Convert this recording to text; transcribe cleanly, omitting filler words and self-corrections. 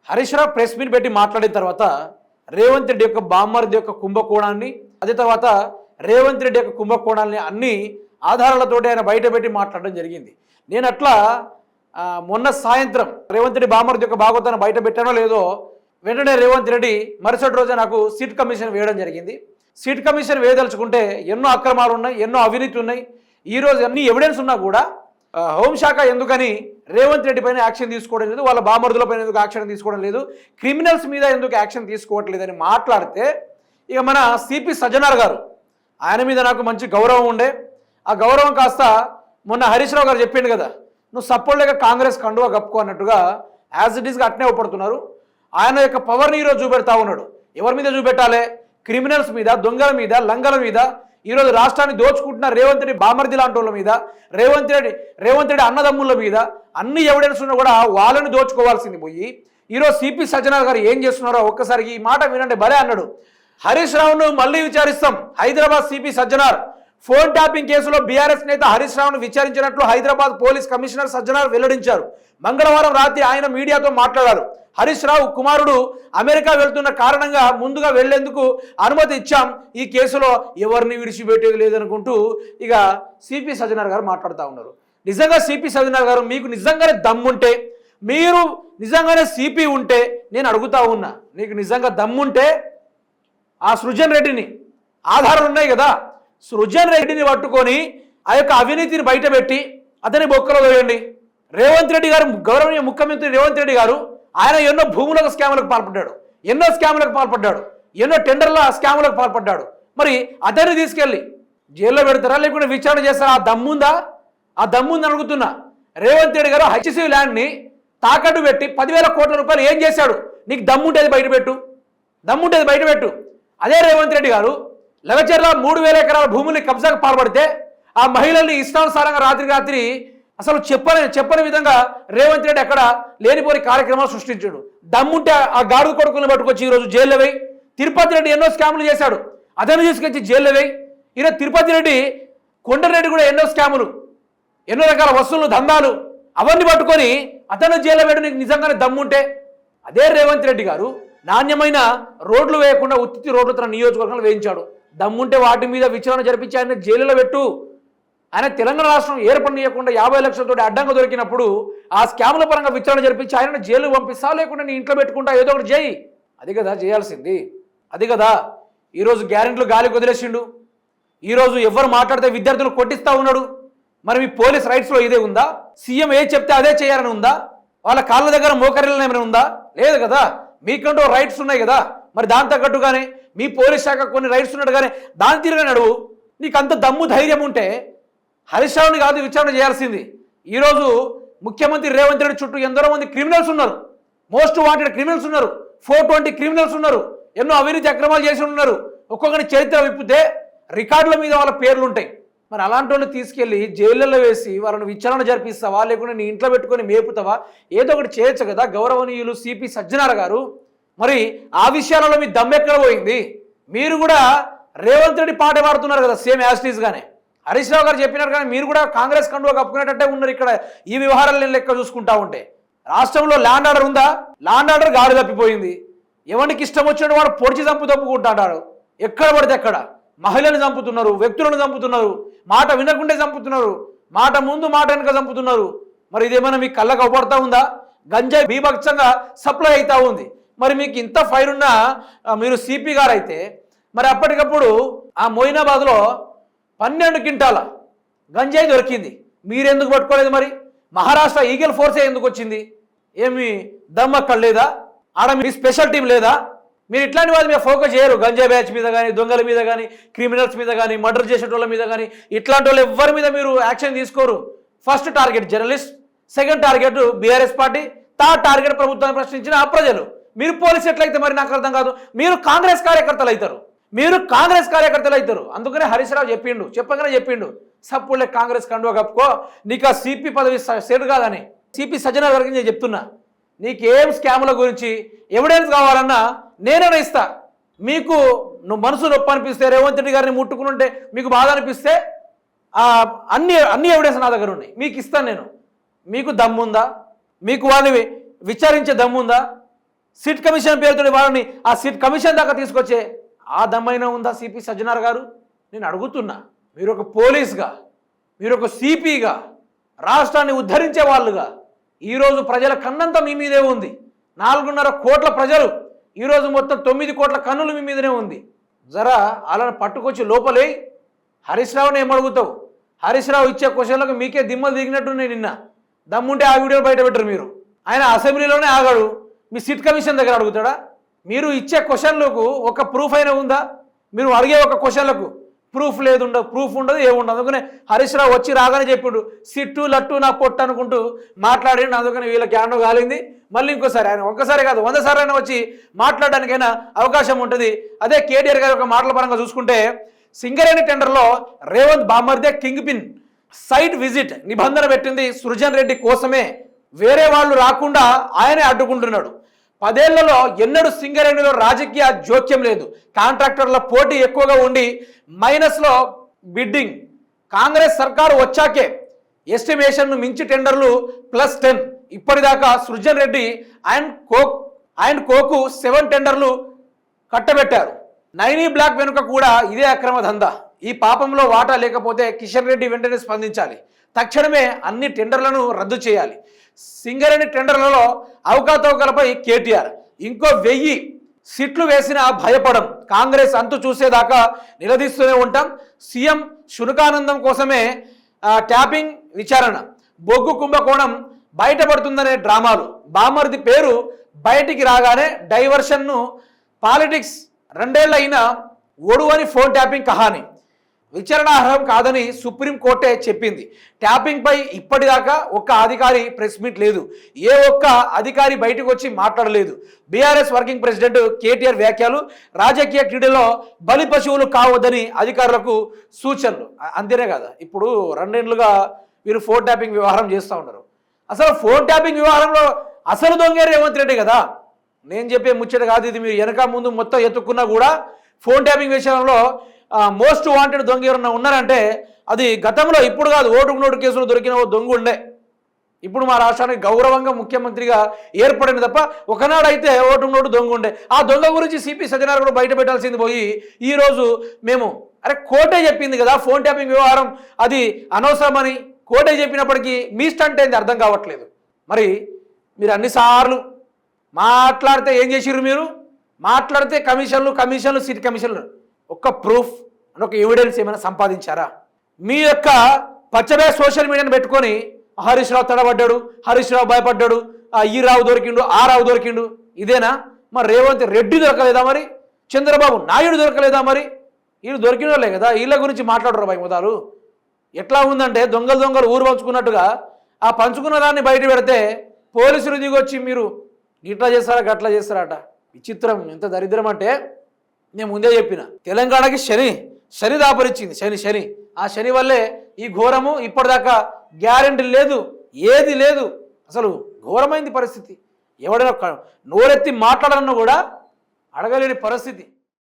Harish Rao press meet పెట్టి మాట్లాడిన తర్వాత రేవంత్ రెడ్డి యొక్క బామ్మర్ది యొక్క కుంభకోణాన్ని, అదే తర్వాత రేవంత్ రెడ్డి యొక్క కుంభకోణాన్ని అన్ని ఆధారాలతోటి ఆయన బయట పెట్టి మాట్లాడడం జరిగింది. నేను అట్లా మొన్న సాయంత్రం రేవంత్ రెడ్డి బామ్మర్ది యొక్క భాగవతాన్ని బయట పెట్టానో లేదో వెంటనే రేవంత్ రెడ్డి మరుసటి రోజే నాకు సీట్ కమిషన్ వేయడం జరిగింది. సీట్ కమిషన్ వేయదలుచుకుంటే ఎన్నో అక్రమాలు ఉన్నాయి, ఎన్నో అవినీతి ఉన్నాయి. ఈరోజు అన్ని ఎవిడెన్స్ ఉన్నా కూడా హోంశాఖ ఎందుకని రేవంత్ రెడ్డి పైన యాక్షన్ తీసుకోవడం లేదు, వాళ్ళ బామర్దుల పైన ఎందుకు యాక్షన్ తీసుకోవడం లేదు, క్రిమినల్స్ మీద ఎందుకు యాక్షన్ తీసుకోవట్లేదని మాట్లాడితే ఇక మన సిపి సజ్జనార్ గారు, ఆయన మీద నాకు మంచి గౌరవం ఉండే, ఆ గౌరవం కాస్త మొన్న హరీష్ రావు గారు చెప్పిండు కదా, నువ్వు సపోర్ట్లేక కాంగ్రెస్ కండువా కప్పుకో అన్నట్టుగా యాజ్ ఇట్ ఈస్గా అట్నే ఒప్పడుతున్నారు. ఆయన యొక్క పవర్ని ఈరోజు చూపెడతా ఉన్నాడు. ఎవరి మీద చూపెట్టాలి? క్రిమినల్స్ మీద, దొంగల మీద, లంగల మీద, ఈరోజు రాష్ట్రాన్ని దోచుకుంటున్న రేవంత్ రెడ్డి బామర్ది లాంటి వాళ్ళ మీద, రేవంత్ రెడ్డి అన్నదమ్ముల మీద అన్ని ఎవిడెన్స్ ఉన్నా కూడా వాళ్ళని దోచుకోవాల్సింది పోయి ఈరోజు సిపి సజ్జనార్ గారు ఏం చేస్తున్నారో ఒక్కసారికి ఈ మాట వినండి. భలే అన్నాడు, హరీష్ రావును మళ్ళీ విచారిస్తాం. Hyderabad CP Sajjanar phone tapping కేసులో బీఆర్ఎస్ నేత హరీష్ రావును విచారించినట్లు హైదరాబాద్ పోలీస్ కమిషనర్ సజ్జనార్ వెల్లడించారు. మంగళవారం రాత్రి ఆయన మీడియాతో మాట్లాడారు. హరీష్ రావు కుమారుడు అమెరికా వెళ్తున్న కారణంగా ముందుగా వెళ్లేందుకు అనుమతి ఇచ్చాం, ఈ కేసులో ఎవరిని విడిచిపెట్టేది లేదనుకుంటూ ఇక సిపి సజ్జనార్ గారు మాట్లాడుతూ ఉన్నారు. నిజంగా సిపి సజ్జనార్ గారు మీకు నిజంగానే దమ్ముంటే, మీరు నిజంగానే సిపి ఉంటే నేను అడుగుతా ఉన్నా, నీకు నిజంగా దమ్ముంటే ఆ సృజన్ రెడ్డిని, ఆధారాలు ఉన్నాయి కదా, సృజన్ రెడ్డిని పట్టుకొని ఆ యొక్క అవినీతిని బయటపెట్టి అతని బొక్కలో వేయండి. రేవంత్ రెడ్డి గారు, గౌరవనీయ ముఖ్యమంత్రి రేవంత్ రెడ్డి గారు, ఆయన ఎన్నో భూములకు స్కాములకు పాల్పడ్డాడు, ఎన్నో స్కాములకు పాల్పడ్డాడు, ఎన్నో టెండర్ల స్కాములకు పాల్పడ్డాడు. మరి అతన్ని తీసుకెళ్ళి జైల్లో పెడతారా లేకుంటే విచారణ చేస్తారా? ఆ దమ్ముందా? ఆ దమ్ముందని అడుగుతున్నా. రేవంత్ రెడ్డి గారు హెచ్సి ల్యాండ్ని తాకట్టు పెట్టి 10,000 కోట్ల రూపాయలు ఏం చేశాడు? నీకు దమ్ముంటేది బయటపెట్టు, దమ్ముంటేది బయటపెట్టు. అదే రేవంత్ రెడ్డి గారు లగచర్ల 3,000 ఎకరాల భూముల్ని కబ్జాకు పాల్పడితే ఆ మహిళల్ని ఇష్టానుసారంగా రాత్రి అసలు చెప్పని విధంగా రేవంత్ రెడ్డి అక్కడ లేనిపోని కార్యక్రమాలు సృష్టించాడు. దమ్ముంటే ఆ గాడుగు కొడుకులను పట్టుకొచ్చి ఈరోజు జైల్లో వేయి. తిరుపతి రెడ్డి ఎన్నో స్కాములు చేశాడు, అతను తీసుకొచ్చి జైల్లో వేయి. ఈరోజు తిరుపతి రెడ్డి, కొండరెడ్డి కూడా ఎన్నో స్కాములు, ఎన్నో రకాల వస్తువులు, దందాలు అవన్నీ పట్టుకొని అతను జైల్లో వేయడం నీకు నిజంగానే దమ్ముంటే. అదే రేవంత్ రెడ్డి గారు నాణ్యమైన రోడ్లు వేయకుండా ఉత్తి రోడ్లు తన నియోజకవర్గంలో వేయించాడు. దమ్ముంటే వాటి మీద విచారణ జరిపించి ఆయన జైలులో పెట్టు. ఆయన తెలంగాణ రాష్ట్రం ఏర్పడనీయకుండా 50 లక్షలతో అడ్డంగా దొరికినప్పుడు ఆ స్కాముల పరంగా విచారణ జరిపించి ఆయన జైలు పంపిస్తా, లేకుండా నీ ఇంట్లో పెట్టుకుంటా, ఏదో ఒకటి చేయి. అది కదా చేయాల్సింది, అది కదా. ఈరోజు గ్యారెంటీలు గాలికి వదిలేసిండు. ఈరోజు ఎవరు మాట్లాడితే విద్యార్థులు కొట్టిస్తా ఉన్నాడు. మరి మీ పోలీస్ రైట్స్లో ఇదే ఉందా? సీఎం ఏది చెప్తే అదే చేయాలని ఉందా? వాళ్ళ కాళ్ళ దగ్గర మోకరిల్లని ఏమైనా ఉందా? లేదు కదా. మీకంటూ రైట్స్ ఉన్నాయి కదా, మరి దాని తగ్గట్టుగానే మీ పోలీస్ శాఖ కొన్ని రైట్స్ ఉన్నట్టుగానే దాని తీరుగా నడువు. నీకు అంత దమ్ము ధైర్యం ఉంటే హరీష్ రావుని కాదు విచారణ చేయాల్సింది. ఈరోజు ముఖ్యమంత్రి రేవంత్ రెడ్డి చుట్టూ ఎందరో మంది క్రిమినల్స్ ఉన్నారు, మోస్ట్ వాంటెడ్ క్రిమినల్స్ ఉన్నారు, 420 క్రిమినల్స్ ఉన్నారు, ఎన్నో అవినీతి అక్రమాలు చేసి ఉన్నారు. ఒక్కొక్కరి చరిత్ర విప్పితే రికార్డుల మీద వాళ్ళ పేర్లు ఉంటాయి. మరి అలాంటి వాళ్ళు తీసుకెళ్ళి జైళ్ళల్లో వేసి వాళ్ళని విచారణ జరిపిస్తావా, లేకుంటే నీ ఇంట్లో పెట్టుకొని మేపుతావా? ఏదో ఒకటి చేయొచ్చు కదా. గౌరవనీయులు సిపి సజ్జనార్ గారు, మరి ఆ విషయాలలో మీ దమ్మెక్కడ పోయింది? మీరు కూడా రేవంత్ రెడ్డి పాట పాడుతున్నారు కదా, సేమ్ యాస్టీస్గానే హరీష్ రావు గారు చెప్పినారు. కానీ మీరు కూడా కాంగ్రెస్ కండువా కప్పుకునేటట్టే ఉన్నారు. ఇక్కడ ఈ వ్యవహారాలను లెక్క చూసుకుంటా ఉంటే రాష్ట్రంలో ల్యాండ్ ఆర్డర్ ఉందా? ల్యాండ్ ఆర్డర్ గాడి తప్పిపోయింది. ఎవరికి ఇష్టం వచ్చినట్టు వాడు పొడిచి తప్పుకుంటాడు. ఎక్కడ పడితే అక్కడ మహిళలను చంపుతున్నారు, వ్యక్తులను చంపుతున్నారు, మాట వినకుండే చంపుతున్నారు, మాట ముందు మాట వెనుక చంపుతున్నారు. మరి ఇదేమైనా మీకు కళ్ళకు అవపడతా ఉందా? గంజాయి బీభత్సంగా సప్లై అవుతా ఉంది. మరి మీకు ఇంత ఫైర్ ఉన్నా మీరు సిపి గారు అయితే మరి అప్పటికప్పుడు ఆ మొయినాబాద్లో 12 క్వింటాల గంజాయి దొరికింది. మీరెందుకు పట్టుకోలేదు? మరి మహారాష్ట్ర ఈగల్ ఫోర్సే ఎందుకు వచ్చింది? ఏమి దమ్ అక్కడ లేదా? ఆడ మీ స్పెషల్ టీం లేదా? మీరు ఇట్లాంటి వాళ్ళ మీద ఫోకస్ చేయరు. గంజాయి బ్యాచ్ మీద కానీ, దొంగల మీద కానీ, క్రిమినల్స్ మీద కానీ, మర్డర్ చేసే వాళ్ళ మీద కానీ, ఇట్లాంటి వాళ్ళు ఎవరి మీద మీరు యాక్షన్ తీసుకోరు. First target journalist, second target BRS party, third target ప్రభుత్వాన్ని ప్రశ్నించిన ఆ ప్రజలు. మీరు పోలీసు ఎట్లయితే మరి నాకు అర్థం కాదు. మీరు కాంగ్రెస్ కార్యకర్తలు అవుతారు, మీరు కాంగ్రెస్ కార్యకర్తలు అవుతారు. అందుకనే హరీష్ రావు చెప్పగానే చెప్పిండు, సప్పుడులే కాంగ్రెస్ కండువా కప్పుకో, నీకు ఆ సిపి పదవి సెట్ కాదని. సిపి సజ్జనార్ గారికి నేను చెప్తున్నా, నీకేం స్కాముల గురించి ఎవిడెన్స్ కావాలన్నా నేనే ఇస్తా. మీకు నువ్వు మనసు నొప్పి అనిపిస్తే, రేవంత్ రెడ్డి గారిని ముట్టుకుని మీకు బాధ అనిపిస్తే అన్ని ఎవిడెన్స్ నా దగ్గర ఉన్నాయి, మీకు ఇస్తాను నేను. మీకు దమ్ముందా? మీకు వాళ్ళని విచారించే దమ్ముందా? సిట్ కమిషన్ పేరుతో వాళ్ళని ఆ సిట్ కమిషన్ దాకా తీసుకొచ్చే ఆ దమ్మైనా ఉందా సిపి సజ్జనార్ గారు? నేను అడుగుతున్నా. మీరు ఒక పోలీస్గా, మీరు ఒక సిపిగా, రాష్ట్రాన్ని ఉద్ధరించే వాళ్ళుగా ఈరోజు ప్రజల కన్నంతా మీ మీదే ఉంది. 4.5 కోట్ల ప్రజలు ఈరోజు మొత్తం 9 కోట్ల కన్నులు మీ మీదనే ఉంది. జరా అలా పట్టుకొచ్చి లోపలే హరీష్ రావుని ఏమడుగుతావు? హరీష్ రావు ఇచ్చే క్వశ్చన్లకు మీకే దిమ్మలు దిగినట్టు నిన్న దమ్ముంటే ఆ వీడియోలు బయట పెట్టరు. మీరు ఆయన అసెంబ్లీలోనే ఆగాడు, మీ సిట్ కమిషన్ దగ్గర అడుగుతాడా? మీరు ఇచ్చే క్వశ్చన్లకు ఒక ప్రూఫ్ అయినా ఉందా? మీరు అడిగే ఒక క్వశ్చన్లకు ప్రూఫ్ ప్రూఫ్ ఉండదు, ఏముండదు. అందుకనే హరీష్ రావు వచ్చి రాగానే చెప్పిండు సిట్టు లట్టు నా పొట్టు అనుకుంటూ మాట్లాడిండు. అందుకని వీళ్ళకి ఆండో కాలింది. మళ్ళీ ఇంకోసారి ఆయన ఒక్కసారి కాదు 100 సార్లు అయినా వచ్చి మాట్లాడడానికైనా అవకాశం ఉంటుంది. అదే కేటీఆర్ గారి ఒక మాటల పరంగా చూసుకుంటే సింగరేణి టెండర్లో రేవంత్ బామర్దే కింగ్ పిన్ సైట్ విజిట్ నిబంధన పెట్టింది సృజన్ రెడ్డి కోసమే, వేరే వాళ్ళు రాకుండా ఆయనే అడ్డుకుంటున్నాడు. 10 ఏళ్లలో ఎన్నడూ సింగరేణిలో రాజకీయ జోక్యం లేదు. కాంట్రాక్టర్ల పోటీ ఎక్కువగా ఉండి మైనస్లో బిడ్డింగ్. కాంగ్రెస్ సర్కారు వచ్చాకే ఎస్టిమేషన్ను మించి టెండర్లు +10. ఇప్పటిదాకా సృజన్ రెడ్డి అండ్ కోకు 7 టెండర్లు కట్టబెట్టారు. నైనీ బ్లాక్ వెనుక కూడా ఇదే అక్రమ దందా. ఈ పాపంలో వాటా లేకపోతే కిషన్ రెడ్డి వెంటనే స్పందించాలి. తక్షణమే అన్ని టెండర్లను రద్దు చేయాలి. సింగరేణి టెండర్లలో అవకతవకలపై కేటీఆర్ ఇంకో 1000 సిట్లు వేసినా భయపడం. కాంగ్రెస్ అంతు చూసేదాకా నిలదీస్తూనే ఉంటాం. సీఎం శునకానందం కోసమే ట్యాపింగ్ విచారణ. బొగ్గు కుంభకోణం బయటపడుతుందనే డ్రామాలు. బామర్ది పేరు బయటికి రాగానే డైవర్షన్ను పాలిటిక్స్. 2 ఏళ్ల అయినా ఒడువని ఫోన్ ట్యాపింగ్ కహాని విచారణార్హం కాదని సుప్రీంకోర్టే చెప్పింది. ట్యాపింగ్పై ఇప్పటిదాకా ఒక్క అధికారి ప్రెస్ మీట్ లేదు. ఏ ఒక్క అధికారి బయటకు వచ్చి మాట్లాడలేదు. బీఆర్ఎస్ వర్కింగ్ ప్రెసిడెంట్ కేటీఆర్ వ్యాఖ్యలు రాజకీయ క్రీడలో బలి పశువులు కావద్దని అధికారులకు సూచనలు. అంతేనే కదా, ఇప్పుడు 2 ఏళ్లుగా వీరు ఫోన్ ట్యాపింగ్ వ్యవహారం చేస్తూ ఉన్నారు. అసలు ఫోన్ ట్యాపింగ్ వ్యవహారంలో అసలు దొంగ రేవంత్ రెడ్డి కదా. నేను చెప్పే ముచ్చట కాదు ఇది. మీరు వెనక ముందు మొత్తం ఎత్తుక్కున్నా కూడా ఫోన్ ట్యాపింగ్ విషయంలో మోస్ట్ వాంటెడ్ దొంగ ఎవరన్నా ఉన్నారంటే అది గతంలో, ఇప్పుడు కాదు, ఓటుకు నోటు కేసులు దొరికిన ఓ దొంగ ఉండే. ఇప్పుడు మా రాష్ట్రానికి గౌరవంగా ముఖ్యమంత్రిగా ఏర్పడింది తప్ప ఒకనాడైతే ఓటుకు నోటు దొంగ ఉండే. ఆ దొంగ గురించి సిపి సజ్జనార్ కూడా బయట పెట్టాల్సింది పోయి ఈరోజు మేము కోర్టే చెప్పింది కదా ఫోన్ ట్యాపింగ్ వ్యవహారం అది అనవసరమని. కోర్టే చెప్పినప్పటికీ మీ స్టంట్ ఏంది అర్థం కావట్లేదు. మరి మీరు అన్నిసార్లు మాట్లాడితే ఏం చేసిర్రు? మీరు మాట్లాడితే కమిషన్లు సిట్ కమిషన్లు. ఒక్క ప్రూఫ్ అని ఒక ఎవిడెన్స్ ఏమైనా సంపాదించారా? మీ యొక్క పచ్చబే సోషల్ మీడియాను పెట్టుకొని హరీష్ రావు తడబడ్డాడు, హరీష్ రావు భయపడ్డాడు, ఈ రావు దొరికిండు, ఆ రావు దొరికిండు, ఇదేనా? మరి రేవంత్ రెడ్డి దొరకలేదా? మరి చంద్రబాబు నాయుడు దొరకలేదా? మరి వీళ్ళు దొరికిన వాళ్ళే కదా. వీళ్ళ గురించి మాట్లాడరు భయ మొదలు. ఎట్లా ఉందంటే దొంగలు ఊరు పంచుకున్నట్టుగా ఆ పంచుకున్న దాన్ని బయట పెడితే పోలీసులు దిగొచ్చి మీరు ఇట్లా చేస్తారా గట్లా చేస్తారట. విచిత్రం. ఎంత దరిద్రం అంటే నేను ముందే చెప్పిన, తెలంగాణకి శని దాపరిచ్చింది. శని ఆ శని వల్లే ఈ ఘోరము. ఇప్పటిదాకా గ్యారెంటీ లేదు, ఏది లేదు. అసలు ఘోరమైంది పరిస్థితి. ఎవడైనా నోరెత్తి మాట్లాడాలన్నా కూడా అడగలేని పరిస్థితి.